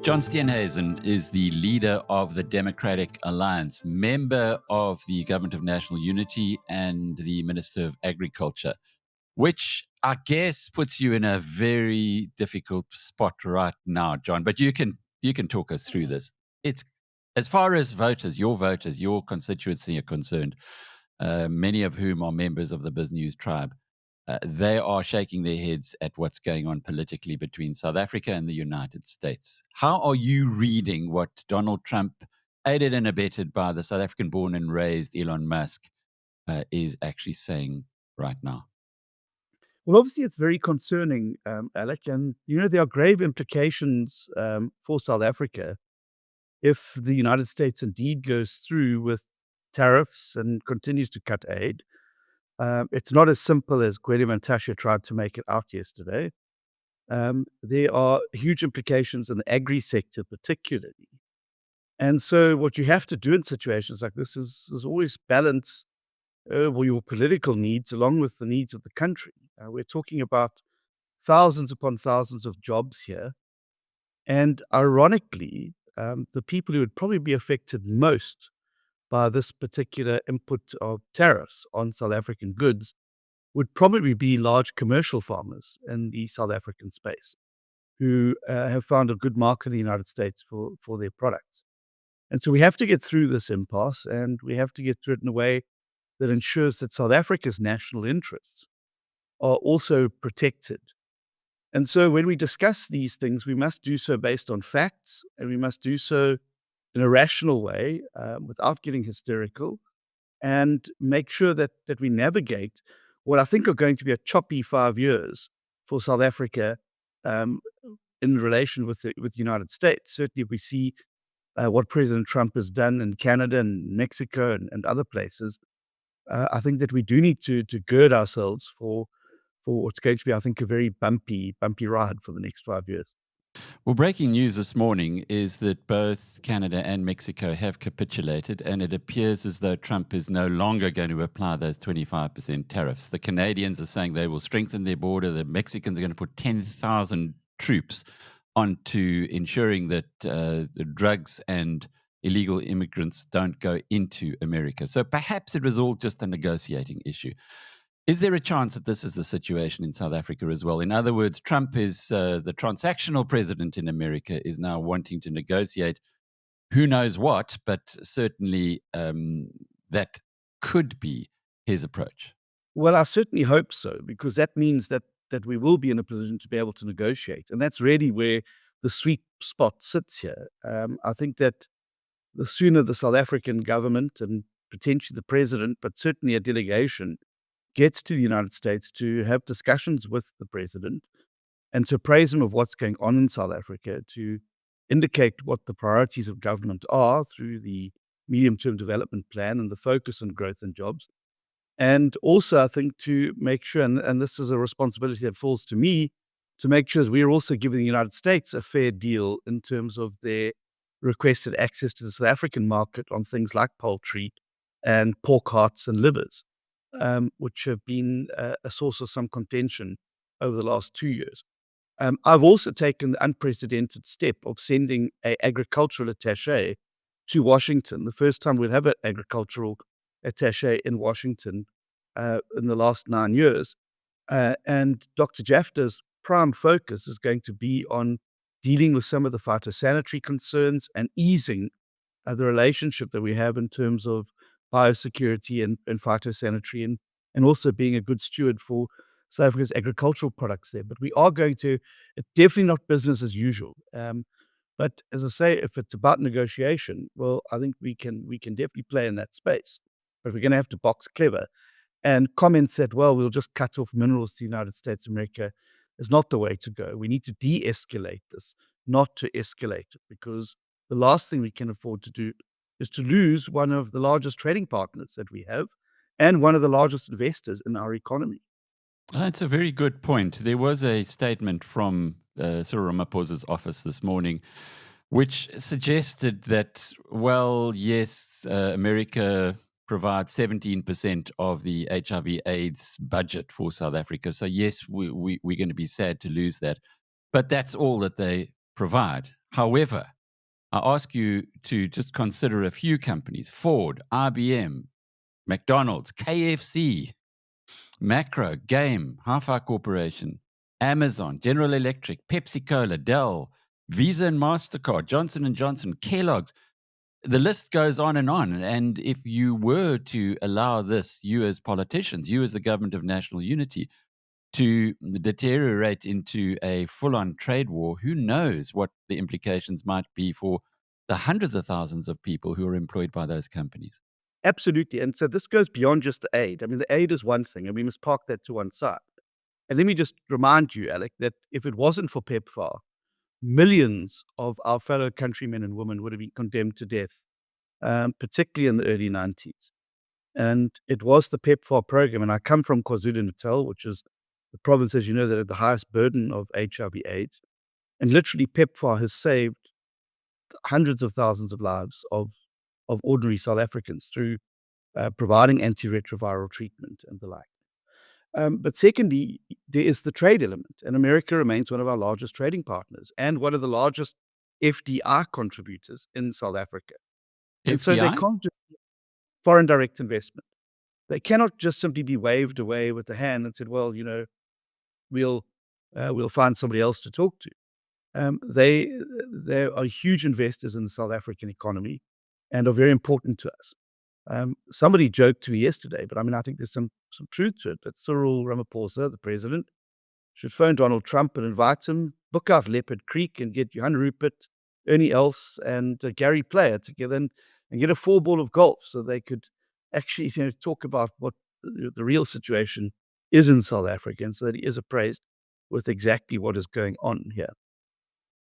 John Steenhuisen is the leader of the Democratic Alliance, member of the Government of National Unity, and the Minister of Agriculture, which I guess puts you in a very difficult spot right now, John. But you can talk us through this. It's as far as voters, your constituency are concerned, many of whom are members of the Biz News tribe. They are shaking their heads at what's going on politically between South Africa and the United States. How are you reading what Donald Trump, aided and abetted by the South African born and raised Elon Musk, is actually saying right now? Well, obviously, it's very concerning, Alec, and there are grave implications for South Africa if the United States indeed goes through with tariffs and continues to cut aid. It's not as simple as Gwede Mantashe tried to make it out yesterday. There are huge implications in the agri sector, particularly. And so, what you have to do in situations like this is always balance your political needs along with the needs of the country. We're talking about thousands upon thousands of jobs here. And ironically, the people who would probably be affected most by this particular input of tariffs on South African goods would probably be large commercial farmers in the South African space who have found a good market in the United States for their products. And so we have to get through this impasse, and we have to get through it in a way that ensures that South Africa's national interests are also protected. And so when we discuss these things, we must do so based on facts, and we must do so in a rational way without getting hysterical, and make sure that we navigate what I think are going to be a choppy 5 years for South Africa in relation with the United States. Certainly, if we see what President Trump has done in Canada and Mexico and other places, I think that we do need to gird ourselves for what's going to be, I think, a very bumpy ride for the next 5 years. Well, breaking news this morning is that both Canada and Mexico have capitulated, and it appears as though Trump is no longer going to apply those 25% tariffs. The Canadians are saying they will strengthen their border. The Mexicans are going to put 10,000 troops onto ensuring that the drugs and illegal immigrants don't go into America. So perhaps it was all just a negotiating issue. Is there a chance that this is the situation in South Africa as well? In other words, Trump is the transactional president in America, is now wanting to negotiate who knows what, but certainly that could be his approach. Well, I certainly hope so, because that means that we will be in a position to be able to negotiate. And that's really where the sweet spot sits here. I think that the sooner the South African government and potentially the president, but certainly a delegation, gets to the United States to have discussions with the president and to appraise him of what's going on in South Africa, to indicate what the priorities of government are through the medium-term development plan and the focus on growth and jobs. And also, I think, to make sure, and this is a responsibility that falls to me, to make sure that we're also giving the United States a fair deal in terms of their requested access to the South African market on things like poultry and pork hearts and livers, which have been a source of some contention over the last 2 years. I've also taken the unprecedented step of sending an agricultural attaché to Washington, the first time we'll have an agricultural attaché in Washington in the last 9 years. And Dr. Jafta's prime focus is going to be on dealing with some of the phytosanitary concerns and easing the relationship that we have in terms of biosecurity and phytosanitary, and also being a good steward for South Africa's agricultural products there. But we are going to, it's definitely not business as usual. But as I say, if it's about negotiation, well, I think we can definitely play in that space. But we're going to have to box clever. And comments that, well, we'll just cut off minerals to the United States of America is not the way to go. We need to de-escalate this, not to escalate it, because the last thing we can afford to do is to lose one of the largest trading partners that we have and one of the largest investors in our economy. That's a very good point. There was a statement from Cyril Ramaphosa's office this morning which suggested that, well, yes, America provide 17% of the HIV/AIDS budget for South Africa. So yes, we're going to be sad to lose that, but that's all that they provide. However, I ask you to just consider a few companies: Ford, IBM, McDonald's, KFC, Macro, Game, Hi-Fi Corporation, Amazon, General Electric, Pepsi-Cola, Dell, Visa and MasterCard, Johnson and Johnson, Kellogg's. The list goes on. And if you were to allow this, you as politicians, you as the government of national unity, to deteriorate into a full-on trade war, who knows what the implications might be for the hundreds of thousands of people who are employed by those companies. Absolutely. And so this goes beyond just the aid. I mean, the aid is one thing, and we must park that to one side. And let me just remind you, Alec, that if it wasn't for PEPFAR, millions of our fellow countrymen and women would have been condemned to death, particularly in the early 90s. And it was the PEPFAR program. And I come from KwaZulu-Natal, which is the province, as you know, that had the highest burden of HIV/AIDS. And literally, PEPFAR has saved hundreds of thousands of lives of ordinary South Africans through providing antiretroviral treatment and the like. But secondly, there is the trade element, and America remains one of our largest trading partners and one of the largest FDI contributors in South Africa. And so they FDI? can't just foreign direct investment. They cannot just simply be waved away with the hand and said, "Well, we'll find somebody else to talk to." They are huge investors in the South African economy and are very important to us. Somebody joked to me yesterday, but I mean, I think there's some truth to it, that Cyril Ramaphosa, the president, should phone Donald Trump and invite him, book out Leopard Creek and get Johan Rupert, Ernie Els, and Gary Player together and get a 4-ball of golf so they could actually talk about what the real situation is in South Africa, and so that he is appraised with exactly what is going on here.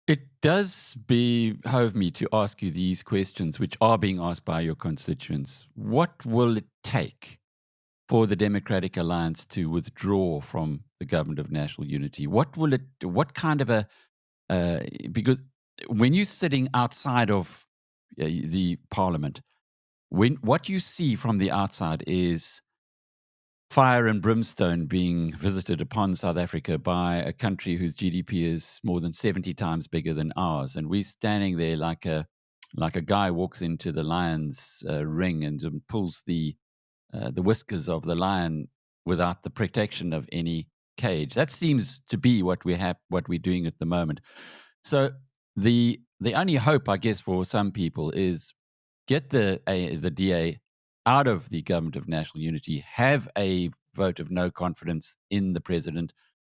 It does behove me to ask you these questions, which are being asked by your constituents. What will it take for the Democratic Alliance to withdraw from the government of national unity? What will it? What kind of a? Because when you're sitting outside of the parliament, what you see from the outside is fire and brimstone being visited upon South Africa by a country whose GDP is more than 70 times bigger than ours, and we're standing there like a guy walks into the lion's ring and pulls the whiskers of the lion without the protection of any cage. That seems to be what we're doing at the moment. So the only hope, I guess, for some people is get the DA out of the government of national unity, have a vote of no confidence in the president.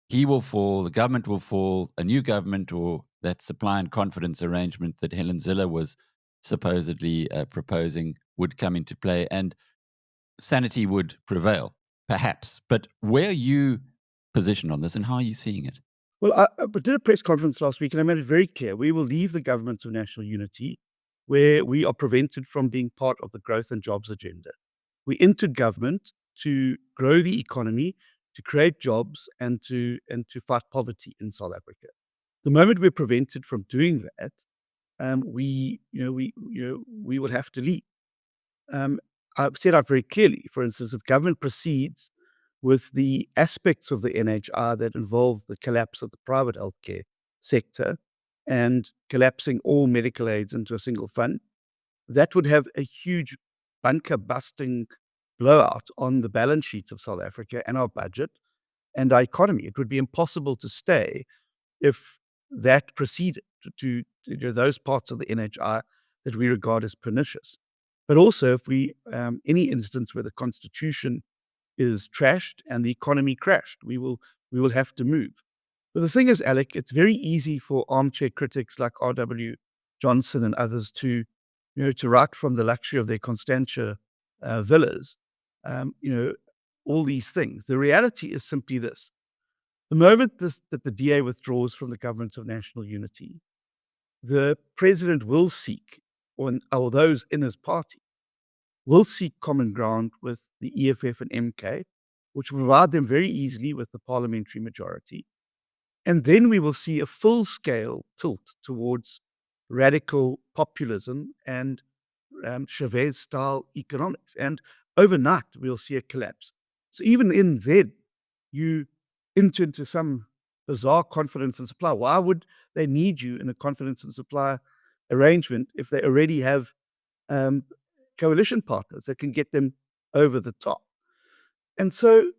He will fall, the government will fall, a new government or that supply and confidence arrangement that Helen Zille was supposedly proposing would come into play, and sanity would prevail, perhaps. But where are you positioned on this, and how are you seeing it? Well, I did a press conference last week, and I made it very clear we will leave the government of national unity where we are prevented from being part of the growth and jobs agenda. We entered government to grow the economy, to create jobs, and to fight poverty in South Africa. The moment we're prevented from doing that, we will have to leave. I've said out very clearly, for instance, if government proceeds with the aspects of the NHR that involve the collapse of the private healthcare sector and collapsing all medical aids into a single fund, that would have a huge bunker busting blowout on the balance sheets of South Africa and our budget and our economy. It would be impossible to stay if that proceeded to those parts of the NHR that we regard as pernicious. But also, if any instance where the constitution is trashed and the economy crashed, we will have to move. But the thing is, Alec, it's very easy for armchair critics like R.W. Johnson and others to write from the luxury of their Constantia villas, all these things. The reality is simply this. The moment that the DA withdraws from the government of national unity, the president will seek, or those in his party, will seek common ground with the EFF and MK, which will provide them very easily with the parliamentary majority. And then we will see a full-scale tilt towards radical populism and Chavez-style economics. And overnight we'll see a collapse. So even in then, you enter into some bizarre confidence and supply. Why would they need you in a confidence and supply arrangement if they already have um, coalition partners that can get them over the top? And so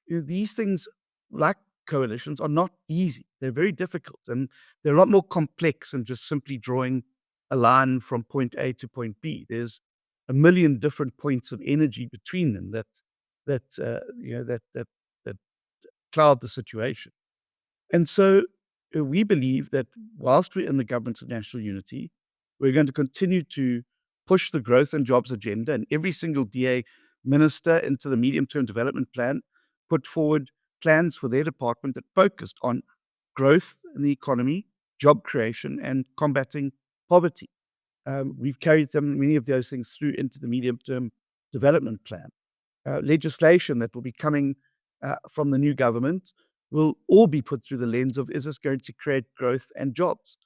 these things, like coalitions, are not easy. They're very difficult, and they're a lot more complex than just simply drawing a line from point A to point B. There's a million different points of energy between them that cloud the situation. And so we believe that whilst we're in the government of national unity, we're going to continue to push the growth and jobs agenda, and every single DA minister into the medium-term development plan put forward plans for their department that focused on growth in the economy, job creation, and combating poverty. We've carried many of those things through into the medium-term development plan. Legislation that will be coming from the new government will all be put through the lens of, is this going to create growth and jobs?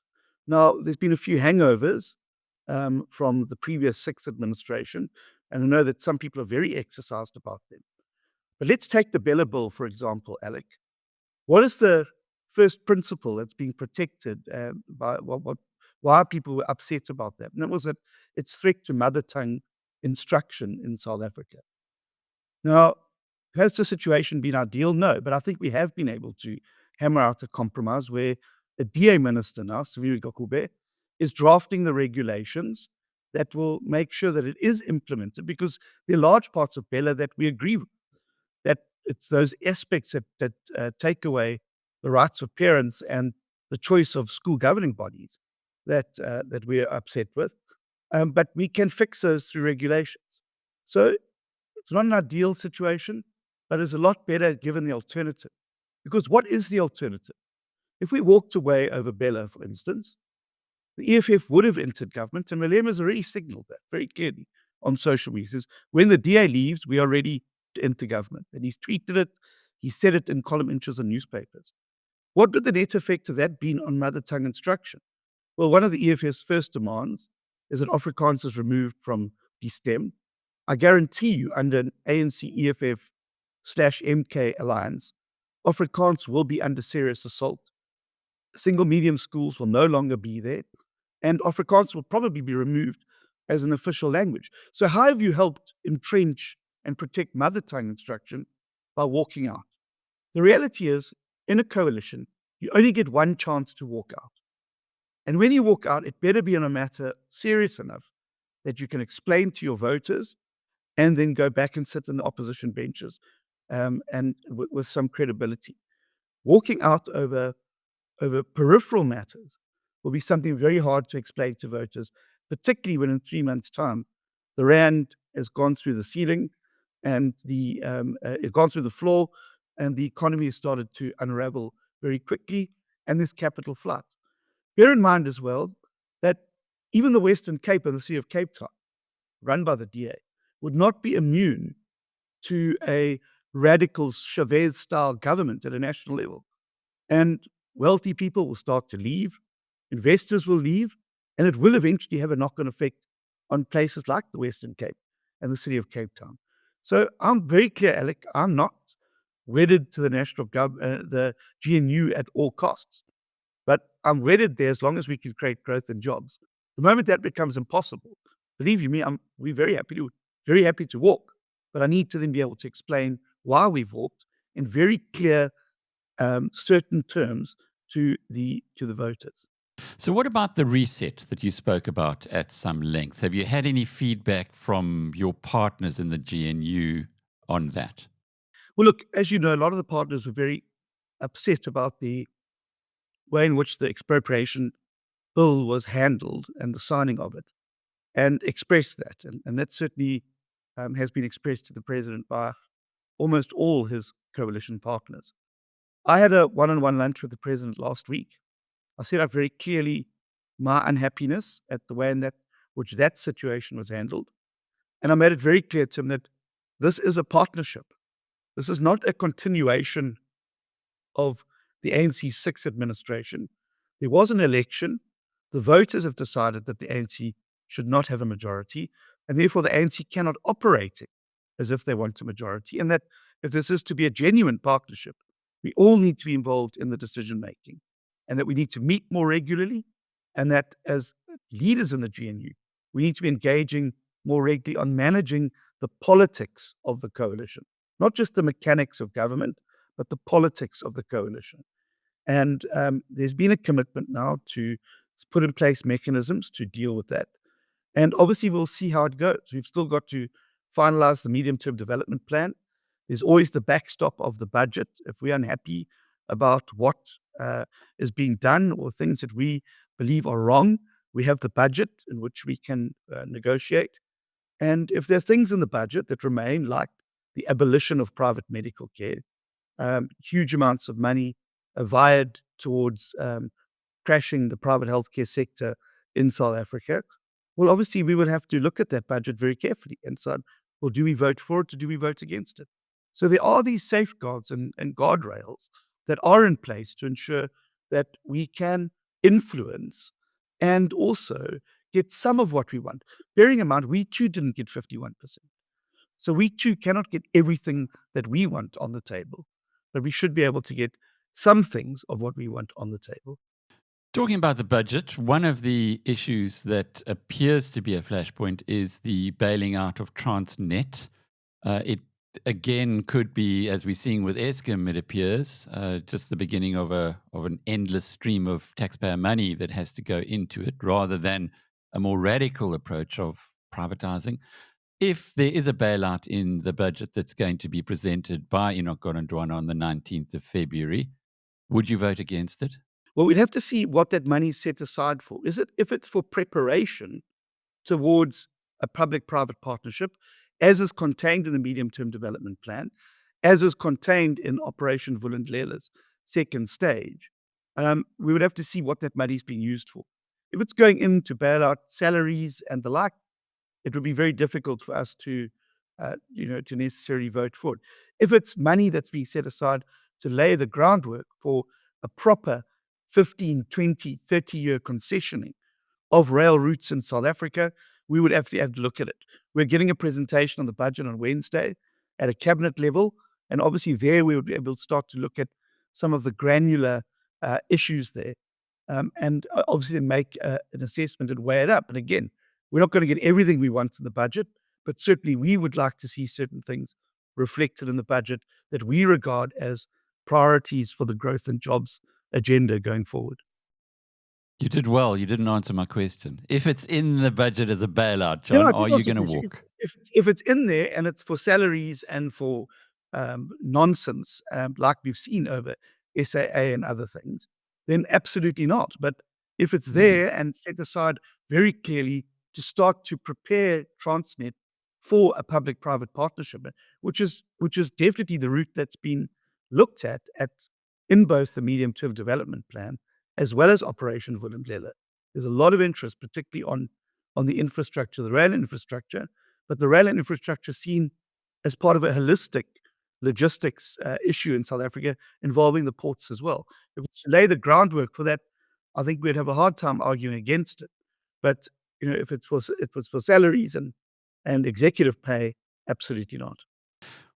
Now, there's been a few hangovers from the previous sixth administration, and I know that some people are very exercised about them. But let's take the Bella Bill, for example, Alec. What is the first principle that's being protected by why people were upset about that? And it was that it's threat to mother tongue instruction in South Africa. Now, has the situation been ideal? No, but I think we have been able to hammer out a compromise where a DA minister now, Saviri Gokube, is drafting the regulations that will make sure that it is implemented, because there are large parts of Bella that we agree with, that it's those aspects that take away the rights of parents and the choice of school governing bodies that we're upset with. But we can fix those through regulations. So it's not an ideal situation, but it's a lot better given the alternative. Because what is the alternative? If we walked away over Bella, for instance, the EFF would have entered government, and Malema has already signaled that very clearly on social media. He says, when the DA leaves, we are ready to enter government. And he's tweeted it, he said it in column inches in newspapers. What would the net effect of that been on mother tongue instruction? Well, one of the EFF's first demands is that Afrikaans is removed from the STEM. I guarantee you, under an ANC EFF/MK alliance, Afrikaans will be under serious assault. Single medium schools will no longer be there, and Afrikaans will probably be removed as an official language. So how have you helped entrench and protect mother tongue instruction? By walking out. The reality is, in a coalition, you only get one chance to walk out. And when you walk out, it better be on a matter serious enough that you can explain to your voters and then go back and sit in the opposition benches and with some credibility. Walking out over peripheral matters will be something very hard to explain to voters, particularly when in 3 months' time, the Rand has gone through the ceiling and it's gone through the floor, and the economy has started to unravel very quickly, and there's capital flight. Bear in mind as well that even the Western Cape and the City of Cape Town, run by the DA, would not be immune to a radical Chavez-style government at a national level. And wealthy people will start to leave, investors will leave, and it will eventually have a knock-on effect on places like the Western Cape and the City of Cape Town. So I'm very clear, Alec, I'm not wedded to the the GNU at all costs, but I'm wedded there as long as we can create growth and jobs. The moment that becomes impossible, believe you me, we're very happy to walk, but I need to then be able to explain why we've walked in very clear, certain terms to the voters. So, what about the reset that you spoke about at some length? Have you had any feedback from your partners in the GNU on that? Well, look, as you know, a lot of the partners were very upset about the way in which the expropriation bill was handled and the signing of it, and expressed that. And that certainly has been expressed to the president by almost all his coalition partners. I had a one-on-one lunch with the president last week. I set out very clearly my unhappiness at the way in which that situation was handled. And I made it very clear to him that this is a partnership. This is not a continuation of the ANC's sixth administration. There was an election. The voters have decided that the ANC should not have a majority, and therefore the ANC cannot operate as if they want a majority. And that if this is to be a genuine partnership, we all need to be involved in the decision making, and that we need to meet more regularly, and that as leaders in the GNU, we need to be engaging more regularly on managing the politics of the coalition, not just the mechanics of government, but the politics of the coalition. And there's been a commitment now to put in place mechanisms to deal with that. And obviously, we'll see how it goes. We've still got to finalize the medium-term development plan. There's always the backstop of the budget. If we're unhappy about what is being done or things that we believe are wrong, we have the budget in which we can negotiate. And if there are things in the budget that remain, like the abolition of private medical care, huge amounts of money are wired towards crashing the private healthcare sector in South Africa. Well, obviously, we would have to look at that budget very carefully and say, well, do we vote for it or do we vote against it? So there are these safeguards and guardrails that are in place to ensure that we can influence and also get some of what we want. Bearing in mind, we too didn't get 51%. So we too cannot get everything that we want on the table, but we should be able to get some things of what we want on the table. Talking about the budget, one of the issues that appears to be a flashpoint is the bailing out of Transnet. It again could be, as we're seeing with Eskom, it appears, just the beginning of an endless stream of taxpayer money that has to go into it, rather than a more radical approach of privatizing. If there is a bailout in the budget that's going to be presented by Enoch Godongwana on the 19th of February, would you vote against it? Well, we'd have to see what that money is set aside for. If it's for preparation towards a public-private partnership, as is contained in the medium-term development plan, as is contained in Operation Vulindlela's second stage, we would have to see what that money is being used for. If it's going in to bail out salaries and the like, it would be very difficult for us to necessarily vote for it. If it's money that's being set aside to lay the groundwork for a proper 15, 20, 30-year concessioning of rail routes in South Africa, we would have to look at it. We're getting a presentation on the budget on Wednesday at a cabinet level, and obviously there we would be able to start to look at some of the granular issues there, and obviously make an assessment and weigh it up. And again, we're not going to get everything we want in the budget, but certainly we would like to see certain things reflected in the budget that we regard as priorities for the growth and jobs agenda going forward. You did well. You didn't answer my question. If it's in the budget as a bailout, No, John, I are did you answer going to your question. walk? If it's in there and it's for salaries and for nonsense, like we've seen over SAA and other things, then absolutely not. But if it's there and set aside very clearly to start to prepare Transnet for a public-private partnership, which is definitely the route that's been looked at in both the medium-term development plan as well as Operation Vulindlela. There's a lot of interest, particularly on the infrastructure, the rail infrastructure, but the rail infrastructure seen as part of a holistic logistics issue in South Africa involving the ports as well. If it's to lay the groundwork for that, I think we'd have a hard time arguing against it. But if it's for salaries and executive pay, absolutely not.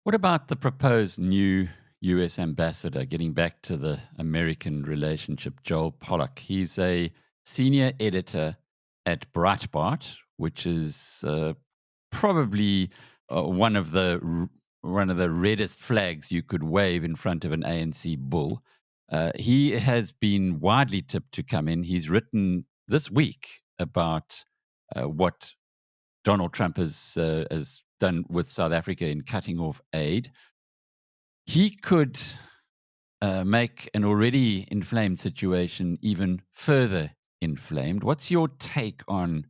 What about the proposed new US ambassador, getting back to the American relationship, Joel Pollack? He's a senior editor at Breitbart, which is probably one of the reddest flags you could wave in front of an ANC bull. He has been widely tipped to come in. He's written this week about what Donald Trump has done with South Africa in cutting off aid. He could make an already inflamed situation even further inflamed. What's your take on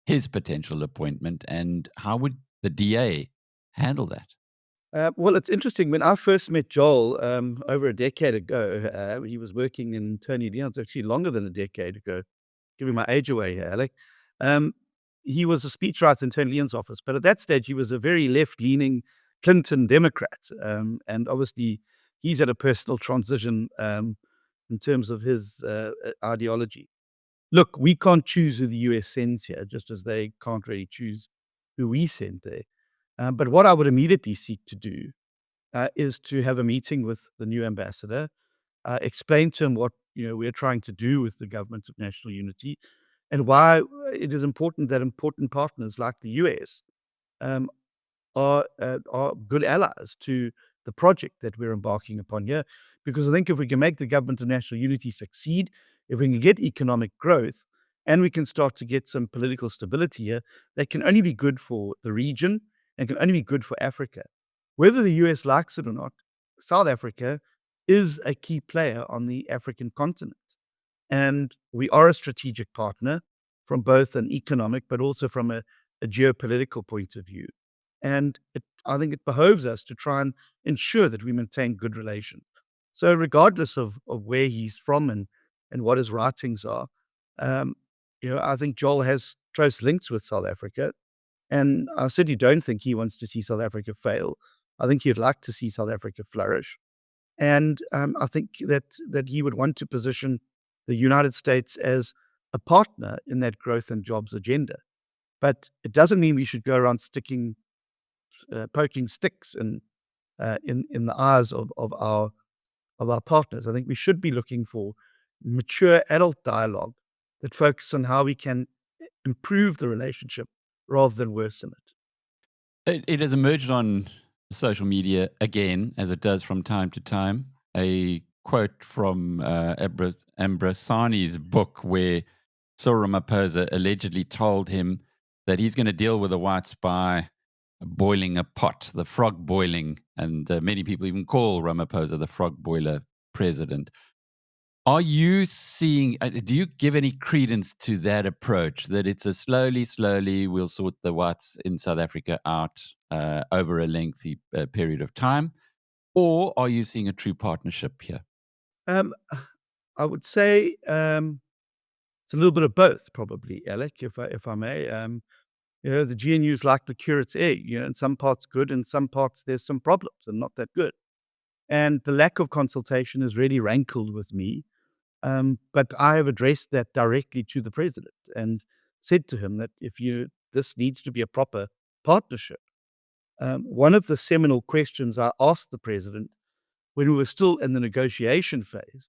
his potential appointment, and how would the DA handle that? Well, it's interesting. When I first met Joel over a decade ago, he was working in Tony Leon's, actually longer than a decade ago, giving my age away here, Alec. He was a speechwriter in Tony Leon's office, but at that stage, he was a very left-leaning Clinton Democrat. And obviously, he's had a personal transition in terms of his ideology. Look, we can't choose who the US sends here, just as they can't really choose who we send there. But what I would immediately seek to do is to have a meeting with the new ambassador, explain to him what we're trying to do with the government of national unity, and why it is important that important partners like the US um, are good allies to the project that we're embarking upon here. Because I think if we can make the government of national unity succeed, if we can get economic growth, and we can start to get some political stability here, that can only be good for the region and can only be good for Africa. Whether the US likes it or not, South Africa is a key player on the African continent. And we are a strategic partner from both an economic but also from a geopolitical point of view. And I think it behoves us to try and ensure that we maintain good relations. So, regardless of where he's from and what his writings are, um, I think Joel has close links with South Africa. And I certainly don't think he wants to see South Africa fail. I think he'd like to see South Africa flourish. And I think that he would want to position the United States as a partner in that growth and jobs agenda. But it doesn't mean we should go around poking sticks in the eyes of our partners. I think we should be looking for mature adult dialogue that focuses on how we can improve the relationship rather than worsen it. It has emerged on social media again, as it does from time to time. A quote from Ambrosani's book, where Cyril Ramaphosa allegedly told him that he's going to deal with the whites by boiling a pot, the frog boiling. And many people even call Ramaphosa the frog boiler president. Are you seeing, do you give any credence to that approach, that it's a slowly, we'll sort the whites in South Africa out over a lengthy period of time? Or are you seeing a true partnership here? Um, I would say it's a little bit of both, probably, Alec, if I may. The GNU is like the curate's egg. In some parts good, in some parts there's some problems and not that good. And the lack of consultation has really rankled with me. But I have addressed that directly to the president and said to him that this needs to be a proper partnership. One of the seminal questions I asked the president when we were still in the negotiation phase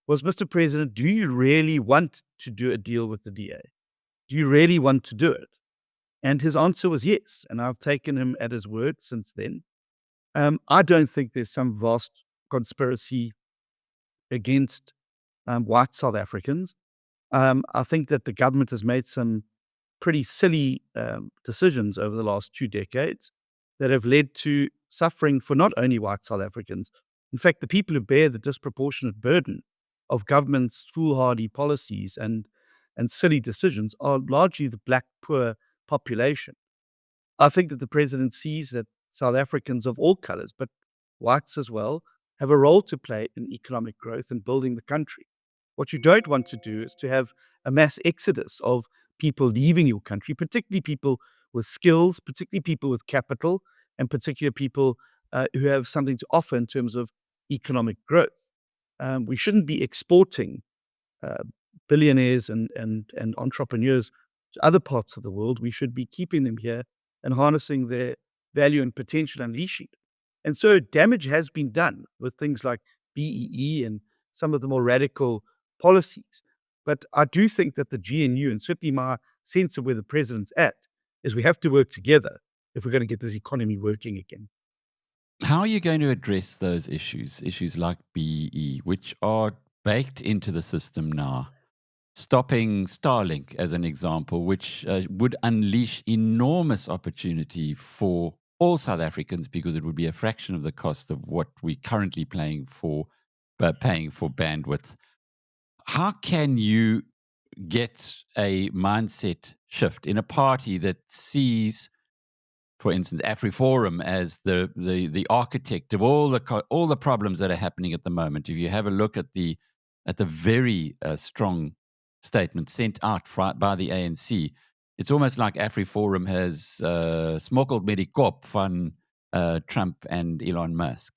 was, Mr. President, do you really want to do a deal with the DA? Do you really want to do it? And his answer was yes. And I've taken him at his word since then. I don't think there's some vast conspiracy against white South Africans. I think that the government has made some pretty silly decisions over the last 2 decades that have led to suffering for not only white South Africans. In fact, the people who bear the disproportionate burden of government's foolhardy policies and silly decisions are largely the black poor population. I think that the president sees that South Africans of all colors, but whites as well, have a role to play in economic growth and building the country. What you don't want to do is to have a mass exodus of people leaving your country, particularly people with skills, particularly people with capital, and particularly people who have something to offer in terms of economic growth. We shouldn't be exporting uh, billionaires and entrepreneurs to other parts of the world. We should be keeping them here and harnessing their value and potential, unleashing it. And so damage has been done with things like BEE and some of the more radical policies. But I do think that the GNU, and certainly my sense of where the president's at, is we have to work together if we're going to get this economy working again. How are you going to address those issues like BEE, which are baked into the system now? Stopping Starlink, as an example, which would unleash enormous opportunity for all South Africans, because it would be a fraction of the cost of what we're currently paying for bandwidth. How can you get a mindset shift in a party that sees, for instance, AfriForum as the architect of all the problems that are happening at the moment? If you have a look at the very strong statement sent out by the ANC, it's almost like AfriForum has smokkeled met die kop van Trump and Elon Musk.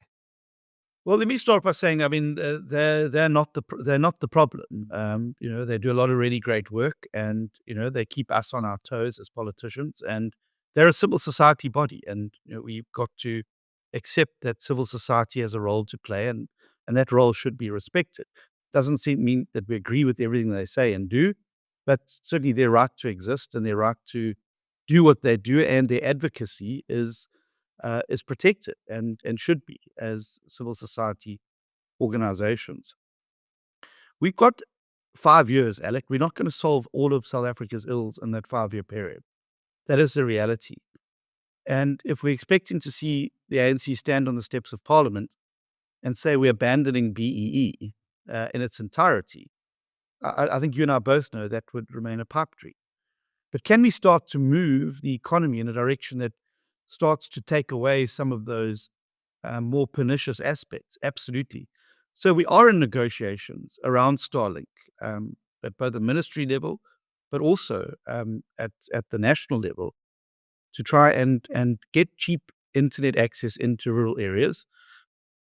Well, let me start by saying, I mean, they're not they're not the problem. They do a lot of really great work, and they keep us on our toes as politicians. And they're a civil society body, and we've got to accept that civil society has a role to play, and that role should be respected. Doesn't mean that we agree with everything they say and do, but certainly their right to exist and their right to do what they do, and their advocacy is protected and should be as civil society organizations. We've got 5 years, Alec. We're not going to solve all of South Africa's ills in that 5-year period. That is the reality. And if we're expecting to see the ANC stand on the steps of Parliament and say we're abandoning BEE in its entirety, I think you and I both know that would remain a pipe dream. But can we start to move the economy in a direction that starts to take away some of those more pernicious aspects? Absolutely. So we are in negotiations around Starlink at both the ministry level, but also at the national level, to try and get cheap internet access into rural areas.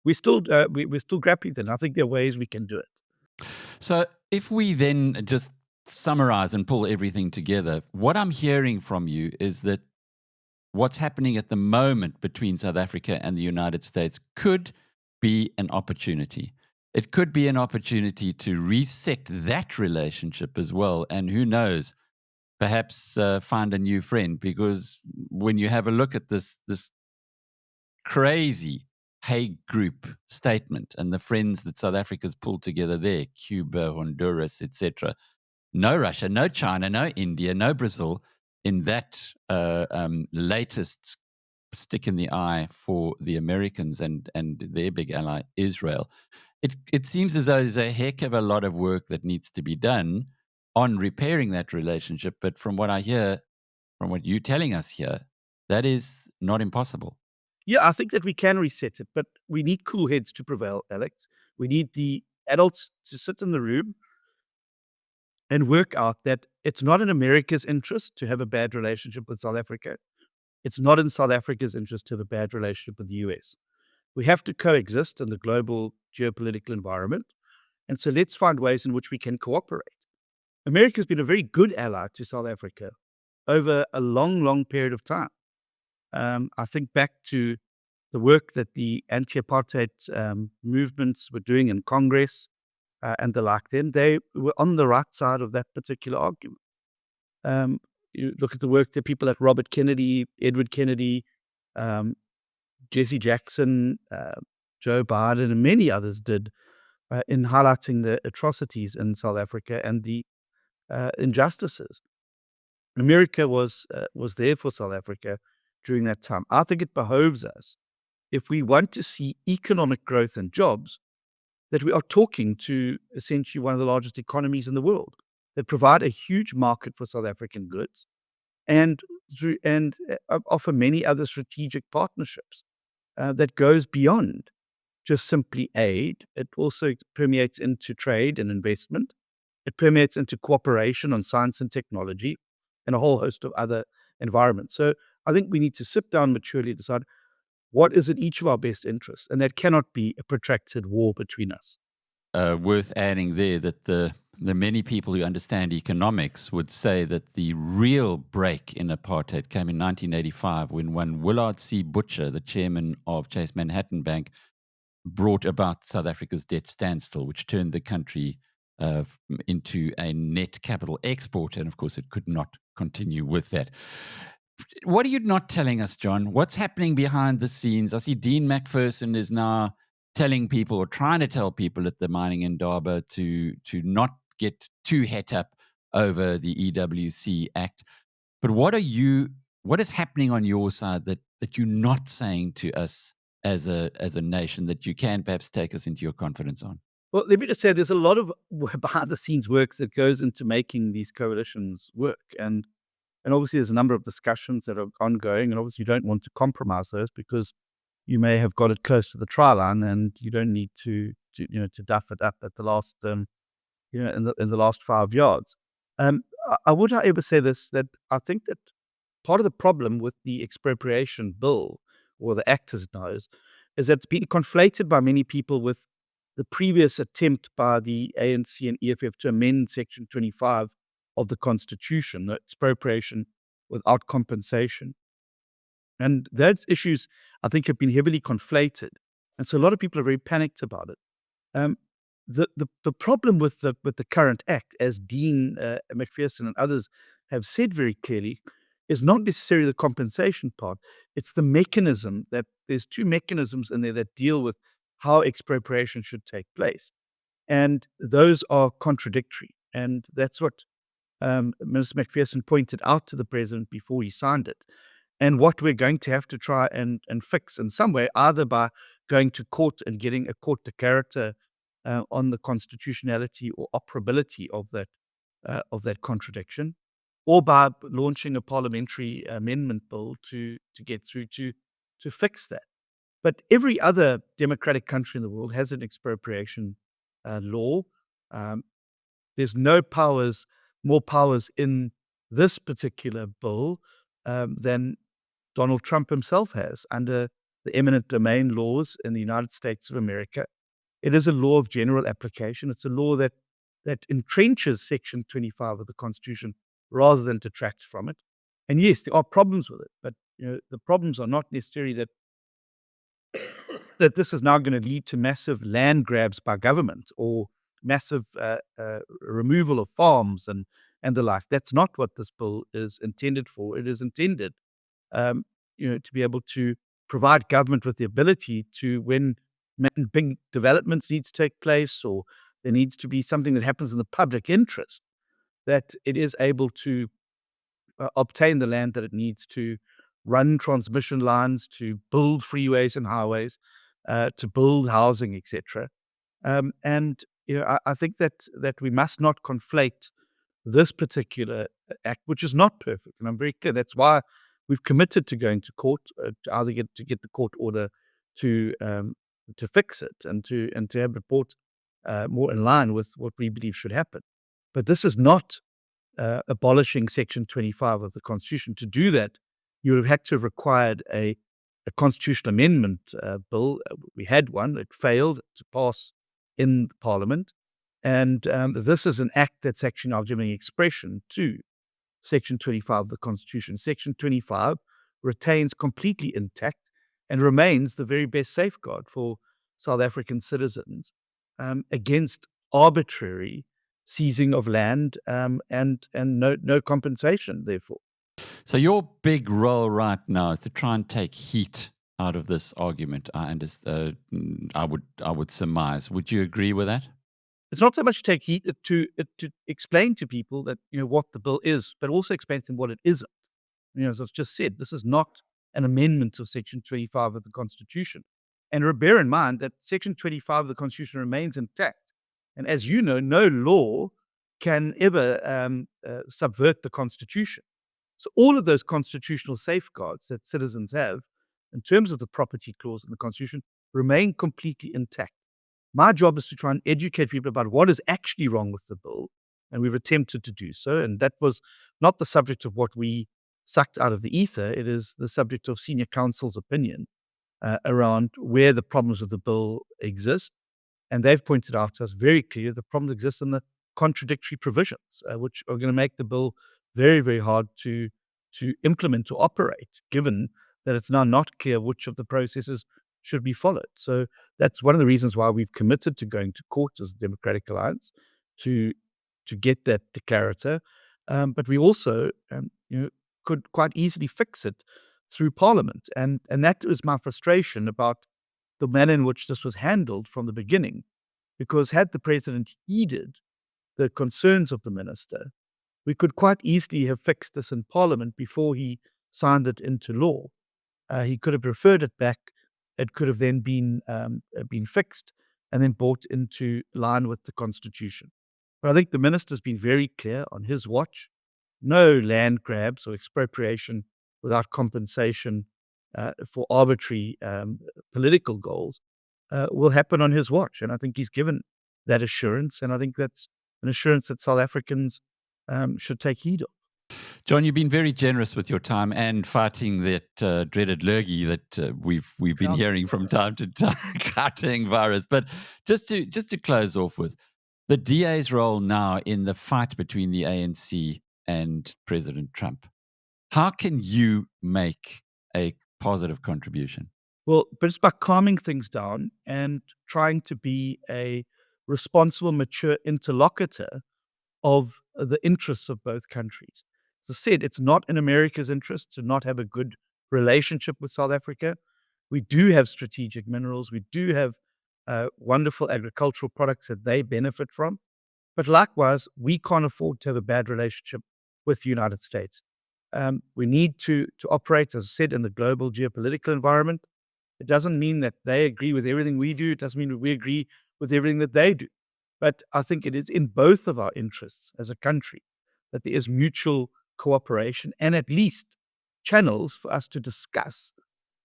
We're still grappling with it. I think there are ways we can do it. So, if we then just summarize and pull everything together, what I'm hearing from you is that what's happening at the moment between South Africa and the United States could be an opportunity. It could be an opportunity to reset that relationship as well. And who knows, perhaps find a new friend, because when you have a look at this crazy Hague Group statement and the friends that South Africa's pulled together there, Cuba, Honduras, etc., no Russia, no China, no India, no Brazil in that latest stick in the eye for the Americans and their big ally, Israel. It seems as though there's a heck of a lot of work that needs to be done on repairing that relationship. But from what I hear, from what you're telling us here, that is not impossible. Yeah, I think that we can reset it, but we need cool heads to prevail, Alex. We need the adults to sit in the room and work out that it's not in America's interest to have a bad relationship with South Africa. It's not in South Africa's interest to have a bad relationship with the US. We have to coexist in the global geopolitical environment. And so let's find ways in which we can cooperate. America's been a very good ally to South Africa over a long, long period of time. I think back to the work that the anti-apartheid movements were doing in Congress and the like. Then they were on the right side of that particular argument. You look at the work that people like Robert Kennedy, Edward Kennedy, Jesse Jackson, Joe Biden, and many others did in highlighting the atrocities in South Africa and the injustices. America was there for South Africa during that time. I think it behoves us, if we want to see economic growth and jobs, that we are talking to essentially one of the largest economies in the world that provide a huge market for South African goods and offer many other strategic partnerships that goes beyond just simply aid. It also permeates into trade and investment. It permeates into cooperation on science and technology and a whole host of other environments. So I think we need to sit down maturely, decide what is in each of our best interests, and that cannot be a protracted war between us. Worth adding there that the many people who understand economics would say that the real break in apartheid came in 1985 when one Willard C. Butcher, the chairman of Chase Manhattan Bank, brought about South Africa's debt standstill, which turned the country into a net capital exporter. And of course, it could not continue with that. What are you not telling us, John? What's happening behind the scenes? I see Dean McPherson is now telling people, or trying to tell people at the mining indaba to not get too het up over the EWC Act. But what is happening on your side that you're not saying to us as a nation that you can perhaps take us into your confidence on? Well, let me just say there's a lot of behind the scenes work that goes into making these coalitions work. And obviously there's a number of discussions that are ongoing, and obviously you don't want to compromise those because you may have got it close to the try line and you don't need to duff it up at the last in the last 5 yards. I would, however, say this, that I think that part of the problem with the expropriation bill, or the act as it now is that it's been conflated by many people with the previous attempt by the ANC and EFF to amend Section 25 of the Constitution, the expropriation without compensation. And those issues, I think, have been heavily conflated. And so a lot of people are very panicked about it. Um, the problem with the current act, as Dean McPherson and others have said very clearly, is not necessarily the compensation part. It's the mechanism that there's two mechanisms in there that deal with how expropriation should take place. And those are contradictory. And that's what Minister McPherson pointed out to the president before he signed it. And what we're going to have to try and fix in some way, either by going to court and getting a court declarator on the constitutionality or operability of that contradiction, or by launching a parliamentary amendment bill to get through to fix that. But every other democratic country in the world has an expropriation law. Um, there's more powers in this particular bill than Donald Trump himself has under the eminent domain laws in the United States of America. It is a law of general application. It's a law that entrenches Section 25 of the Constitution rather than detracts from it. And yes, there are problems with it, but the problems are not necessarily that this is now going to lead to massive land grabs by government or massive removal of farms and the like. That's not what this bill is intended for. It is intended, to be able to provide government with the ability to, when big developments need to take place or there needs to be something that happens in the public interest, that it is able to obtain the land that it needs to run transmission lines, to build freeways and highways, to build housing, etc. And I think that we must not conflate this particular act, which is not perfect, and I'm very clear. That's why we've committed to going to court to either get the court order to fix it and to have it brought more in line with what we believe should happen. But this is not abolishing Section 25 of the Constitution. To do that, you would have had to have required a constitutional amendment bill. We had one; it failed to pass in Parliament. And this is an act that's actually now giving expression to Section 25 of the Constitution. Section 25 retains completely intact and remains the very best safeguard for South African citizens against arbitrary seizing of land and no compensation, therefore. So your big role right now is to try and take heat out of this argument. I would surmise. Would you agree with that? It's not so much take heat to explain to people that what the bill is, but also explain to them what it isn't. As I've just said, this is not an amendment of Section 25 of the Constitution. And bear in mind that Section 25 of the Constitution remains intact. And as you know, no law can ever subvert the Constitution. So all of those constitutional safeguards that citizens have in terms of the property clause in the Constitution remain completely intact. My job is to try and educate people about what is actually wrong with the bill, and we've attempted to do so. And that was not the subject of what we sucked out of the ether. It is the subject of senior counsel's opinion around where the problems with the bill exist. And they've pointed out to us very clearly the problems exist in the contradictory provisions, which are going to make the bill very, very hard to implement or operate, given that it's now not clear which of the processes should be followed. So that's one of the reasons why we've committed to going to court as the Democratic Alliance to get that declarator. But we also, could quite easily fix it through Parliament. And that was my frustration about the manner in which this was handled from the beginning. Because had the president heeded the concerns of the minister, we could quite easily have fixed this in Parliament before he signed it into law. He could have referred it back. It could have then been fixed and then brought into line with the Constitution. But I think the minister's been very clear on his watch. No land grabs or expropriation without compensation for arbitrary political goals will happen on his watch. And I think he's given that assurance. And I think that's an assurance that South Africans should take heed of. John, you've been very generous with your time and fighting that dreaded lurgy that we've been hearing from time to time, Gauteng virus. But just to close off with, the DA's role now in the fight between the ANC and President Trump. How can you make a positive contribution? Well, but it's about calming things down and trying to be a responsible, mature interlocutor of the interests of both countries. As I said, it's not in America's interest to not have a good relationship with South Africa. We do have strategic minerals. We do have wonderful agricultural products that they benefit from. But likewise, we can't afford to have a bad relationship with the United States. We need to operate, as I said, in the global geopolitical environment. It doesn't mean that they agree with everything we do. It doesn't mean that we agree with everything that they do. But I think it is in both of our interests as a country that there is mutual cooperation and at least channels for us to discuss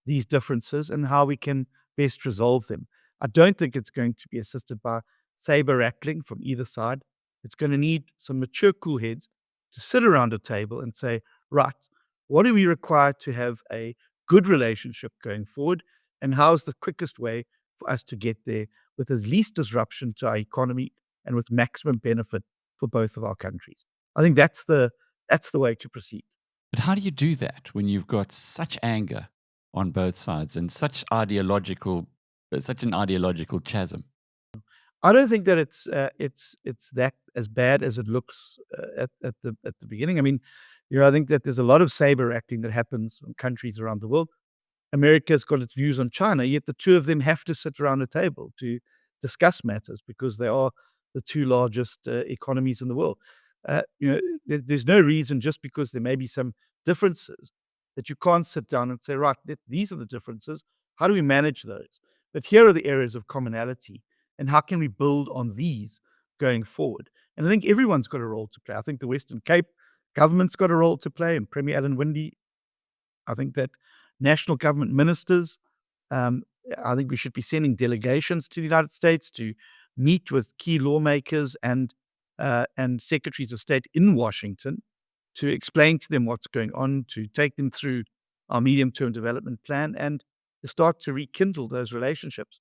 these differences and how we can best resolve them. I don't think it's going to be assisted by saber rattling from either side. It's going to need some mature, cool heads to sit around a table and say, right, what do we require to have a good relationship going forward? And how is the quickest way for us to get there with as least disruption to our economy and with maximum benefit for both of our countries? I think that's the way to proceed. But how do you do that when you've got such anger on both sides and such such an ideological chasm? I don't think that it's that as bad as it looks at the beginning. I mean, I think that there's a lot of saber acting that happens in countries around the world. America's got its views on China, yet the two of them have to sit around a table to discuss matters because they are the two largest economies in the world. There's no reason just because there may be some differences that you can't sit down and say, right, these are the differences. How do we manage those? But here are the areas of commonality, and how can we build on these going forward? And I think everyone's got a role to play. I think the Western Cape government's got a role to play, and Premier Alan Winde. I think that national government ministers, um, I think we should be sending delegations to the United States to meet with key lawmakers and secretaries of state in Washington to explain to them what's going on, to take them through our medium-term development plan, and to start to rekindle those relationships.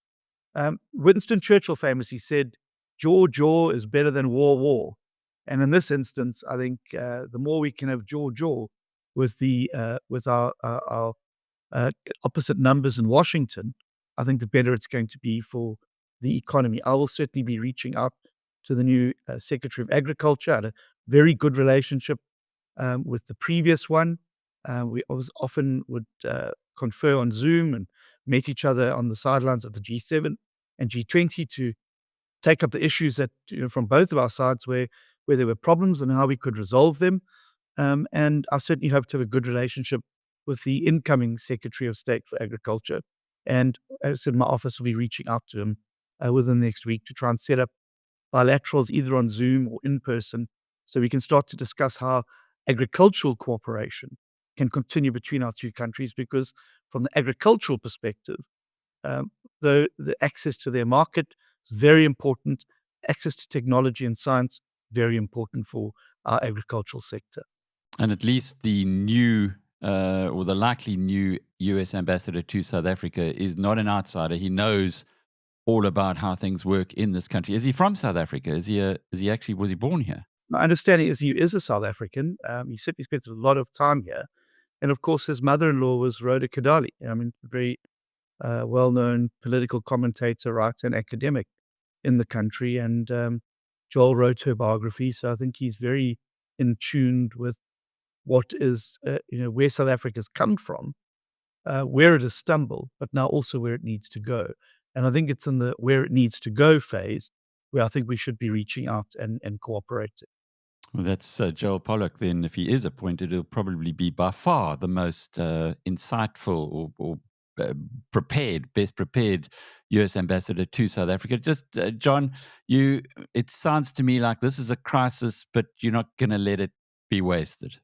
Winston Churchill famously said, "Jaw is better than war." And in this instance, I think the more we can have jaw with our opposite numbers in Washington, I think the better it's going to be for the economy. I will certainly be reaching out to the new Secretary of Agriculture. I had a very good relationship with the previous one. We always often would confer on Zoom and met each other on the sidelines of the G7 and G20 to take up the issues that from both of our sides where there were problems and how we could resolve them. And I certainly hope to have a good relationship with the incoming Secretary of State for Agriculture. And as I said, my office will be reaching out to him within the next week to try and set up bilaterals either on Zoom or in person so we can start to discuss how agricultural cooperation can continue between our two countries. Because from the agricultural perspective, um, the access to their market is very important. Access to technology and science, very important for our agricultural sector. And at least the new or the likely new US ambassador to South Africa is not an outsider. He knows all about how things work in this country. Is he from South Africa? Was he born here? My understanding is he is a South African. He certainly spent a lot of time here. And of course, his mother-in-law was Rhoda Kadali. I mean, very well-known political commentator, writer, and academic in the country. And Joel wrote her biography, so I think he's very in tune with what is, where South Africa's come from, where it has stumbled, but now also where it needs to go. And I think it's in the where it needs to go phase where I think we should be reaching out and cooperating. Well, that's Joel Pollock. Then, if he is appointed, he'll probably be by far the most insightful or best prepared U.S. ambassador to South Africa. Just, John, it sounds to me like this is a crisis, but you're not going to let it be wasted.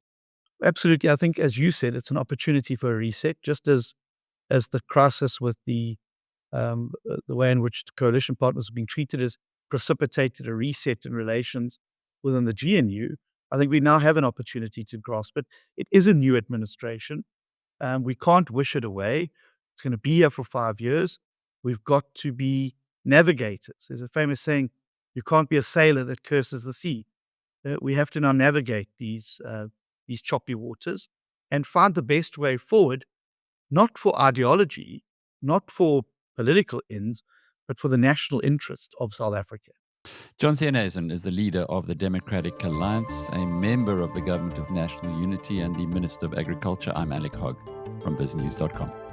Absolutely. I think, as you said, it's an opportunity for a reset, just as the crisis with the way in which the coalition partners are being treated has precipitated a reset in relations within the GNU. I think we now have an opportunity to grasp it. It is a new administration. We can't wish it away. It's going to be here for 5 years. We've got to be navigators. There's a famous saying, you can't be a sailor that curses the sea. We have to now navigate these choppy waters and find the best way forward, not for ideology, not for political ends, but for the national interest of South Africa. John Steenhuisen is the leader of the Democratic Alliance, a member of the Government of National Unity, and the Minister of Agriculture. I'm Alec Hogg from biznews.com.